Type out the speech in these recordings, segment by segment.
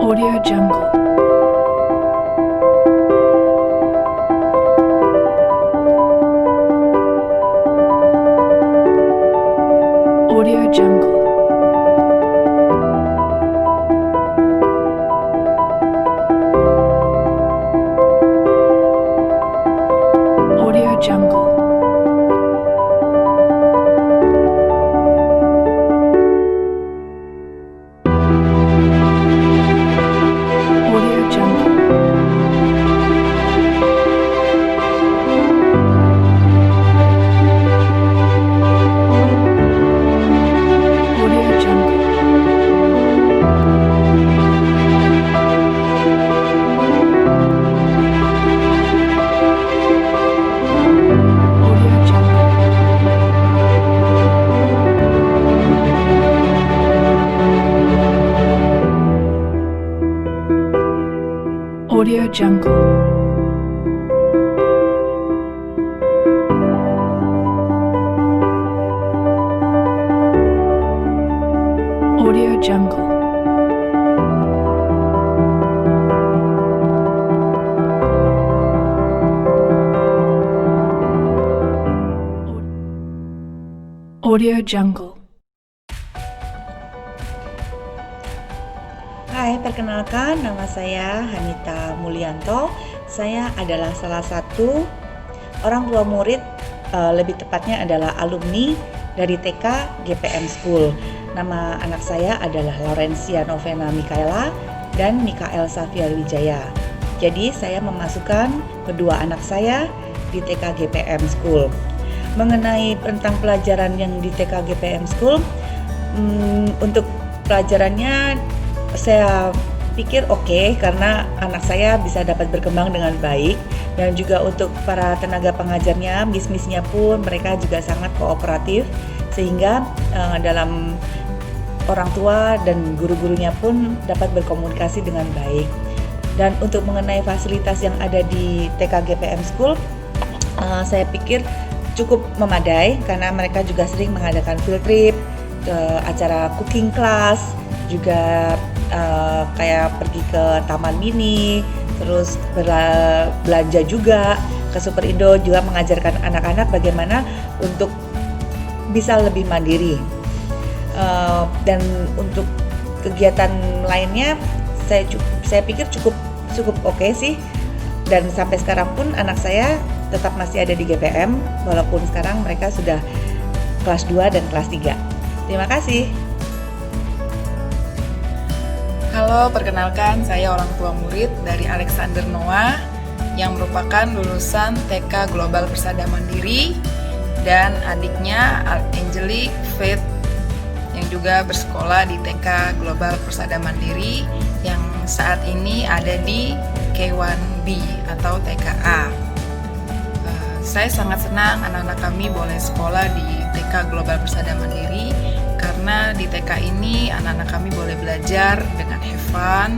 Audio Jungle. Audio Jungle. Audio Jungle. Audio Jungle. Audio Jungle. Audio Jungle. Audio Jungle. Audio Jungle. Audio Jungle. Hai, perkenalkan nama saya Hanita Mulyanto. Saya adalah salah satu orang tua murid, lebih tepatnya adalah alumni dari TK GPM School. Nama anak saya adalah Laurencia Novena Mikaela dan Mikael Safiar Wijaya. Jadi saya memasukkan kedua anak saya di TK GPM School. Mengenai tentang pelajaran yang di TK GPM School, untuk pelajarannya saya pikir oke, karena anak saya bisa dapat berkembang dengan baik, dan juga untuk para tenaga pengajarnya, miss-missnya pun mereka juga sangat kooperatif, sehingga dalam orang tua dan guru-gurunya pun dapat berkomunikasi dengan baik. Dan untuk mengenai fasilitas yang ada di TK GPM School, saya pikir cukup memadai, karena mereka juga sering mengadakan field trip, acara cooking class, juga kayak pergi ke taman mini, terus belanja juga ke Super Indo, juga mengajarkan anak-anak bagaimana untuk bisa lebih mandiri. Dan untuk kegiatan lainnya saya pikir cukup oke sih. Dan sampai sekarang pun anak saya tetap masih ada di GPM, walaupun sekarang mereka sudah kelas 2 dan kelas 3. Terima kasih. Halo, perkenalkan saya orang tua murid dari Alexander Noah yang merupakan lulusan TK Global Persada Mandiri, dan adiknya Angelique Faith yang juga bersekolah di TK Global Persada Mandiri yang saat ini ada di K1B atau TKA. Saya sangat senang anak-anak kami boleh sekolah di TK Global Persada Mandiri, karena di TK ini anak-anak kami boleh belajar dengan have fun,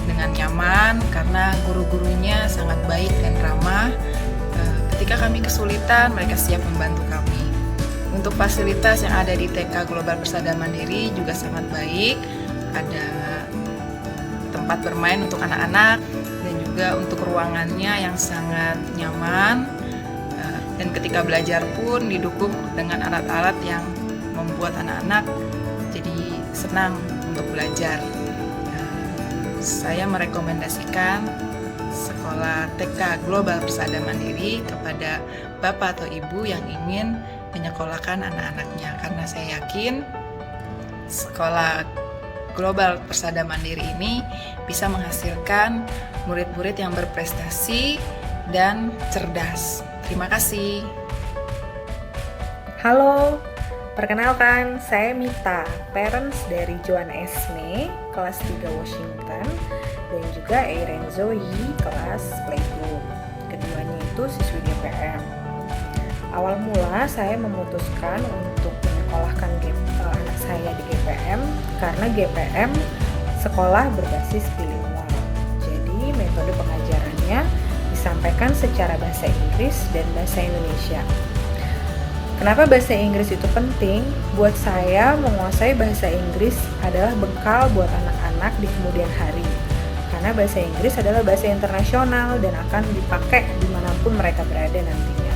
dengan nyaman, karena guru-gurunya sangat baik dan ramah. Ketika kami kesulitan, mereka siap membantu kami. Untuk fasilitas yang ada di TK Global Persada Mandiri juga sangat baik. Ada tempat bermain untuk anak-anak, dan juga untuk ruangannya yang sangat nyaman. Dan ketika belajar pun didukung dengan alat-alat yang membuat anak-anak jadi senang untuk belajar. Saya merekomendasikan sekolah TK Global Persada Mandiri kepada Bapak atau Ibu yang ingin menyekolahkan anak-anaknya, karena saya yakin sekolah Global Persada Mandiri ini bisa menghasilkan murid-murid yang berprestasi dan cerdas. Terima kasih. Halo, perkenalkan saya Mita, parents dari Joanna Esme, kelas 3 Washington, dan juga Eiren Zoe, kelas Playgroup. Keduanya itu siswi GPM. Awal mula saya memutuskan untuk menyekolahkan anak saya di GPM karena GPM sekolah berbasis bilingual. Jadi metode pengajarannya disampaikan secara bahasa Inggris dan bahasa Indonesia. Kenapa bahasa Inggris itu penting? Buat saya, menguasai bahasa Inggris adalah bekal buat anak-anak di kemudian hari. mana bahasa Inggris adalah bahasa internasional dan akan dipakai dimanapun mereka berada nantinya.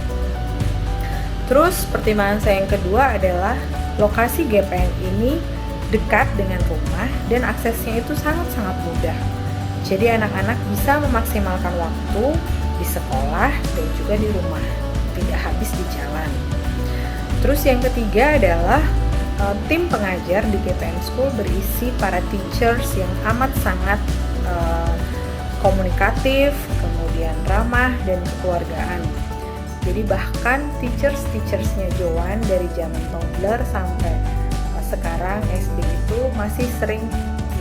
Terus pertimbangan saya yang kedua adalah lokasi GPM ini dekat dengan rumah dan aksesnya itu sangat-sangat mudah. Jadi anak-anak bisa memaksimalkan waktu di sekolah dan juga di rumah, tidak habis di jalan. Terus yang ketiga adalah tim pengajar di GPM School berisi para teachers yang amat sangat komunikatif, kemudian ramah dan kekeluargaan. Jadi bahkan teachers-teachersnya Joan dari zaman toddler sampai sekarang SD itu masih sering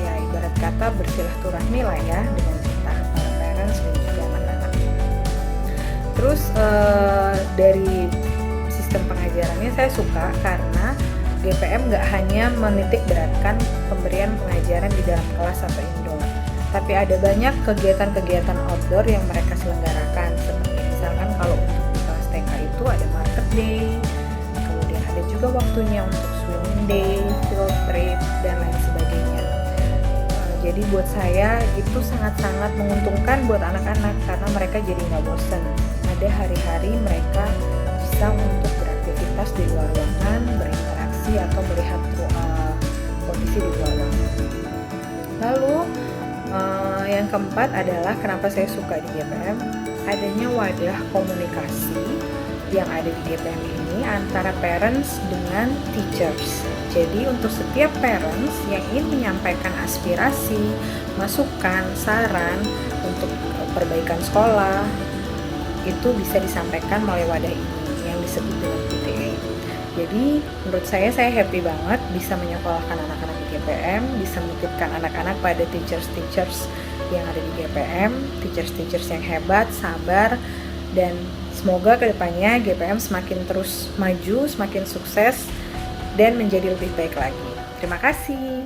ya ibarat kata bersilaturahmi lah ya dengan kita para parents dan juga anak-anak. Terus dari sistem pengajarannya saya suka karena GPM nggak hanya menitik beratkan pemberian pengajaran di dalam kelas atau indoor, tapi ada banyak kegiatan-kegiatan outdoor yang mereka selenggarakan, seperti misalkan kalau untuk di kelas TK itu ada market day, kemudian ada juga waktunya untuk swimming day, field trip, dan lain sebagainya. Jadi buat saya itu sangat-sangat menguntungkan buat anak-anak karena mereka jadi nggak bosan. Ada hari-hari mereka bisa untuk beraktivitas di luar ruangan, berinteraksi atau melihat kondisi di luar ruangan. Lalu yang keempat adalah kenapa saya suka di GPM, adanya wadah komunikasi yang ada di GPM ini antara parents dengan teachers. Jadi untuk setiap parents yang ingin menyampaikan aspirasi, masukan, saran untuk perbaikan sekolah, itu bisa disampaikan melalui wadah ini yang disebut dengan PTA. Jadi menurut saya happy banget bisa menyekolahkan anak-anak di GPM, bisa menitipkan anak-anak pada teachers-teachers yang ada di GPM, teachers-teachers yang hebat, sabar, dan semoga kedepannya GPM semakin terus maju, semakin sukses, dan menjadi lebih baik lagi. Terima kasih.